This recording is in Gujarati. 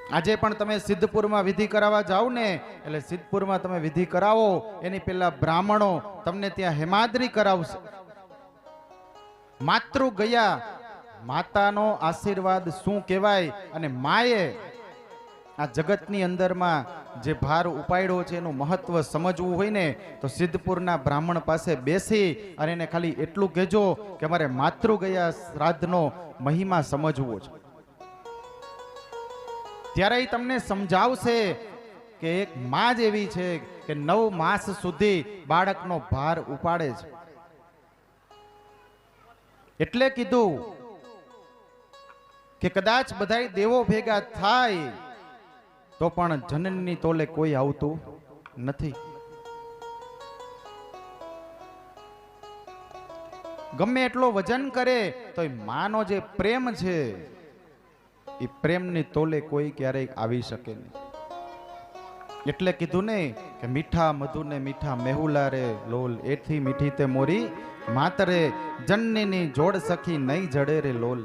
આજે પણ તમે સિદ્ધપુરમાં વિધિ કરાવવા જાઓ ને, એટલે સિદ્ધપુરમાં તમે વિધિ કરાવો એની પહેલા બ્રાહ્મણો તમને ત્યાં હેમાદ્રી કરાવશે. માતૃ ગયા, માતાનો આશીર્વાદ શું કહેવાય, અને માએ આ જગતની અંદરમાં જે ભાર ઉપાડ્યો છે એનું મહત્વ સમજવું હોય ને, તો સિદ્ધપુરના બ્રાહ્મણ પાસે બેસી અને એને ખાલી એટલું કહેજો કે અમારે માતૃ ગયા શ્રાદ્ધનો મહિમા સમજવો છે. ત્યારે એ તમને સમજાવશે કે એક માં જ એવી છે કે 9 માસ સુધી બાળકનો ભાર ઉપાડે છે. એટલે કીધું કે કદાચ બધાય દેવો ભેગા થાય તો પણ જનનની તોલે કોઈ આવતું નથી. ગમે એટલો વજન કરે તો એ માનો જે પ્રેમ છે એ પ્રેમની તોલે કોઈ ક્યારેય આવી શકે નહીં. એટલે કીધું ને કે મીઠા મધુ ને મીઠા મેહુલા રે લોલ, એથી મીઠી તે મોરી માતરે જનનીની જોડ સખી નહીં જડે રે લોલ.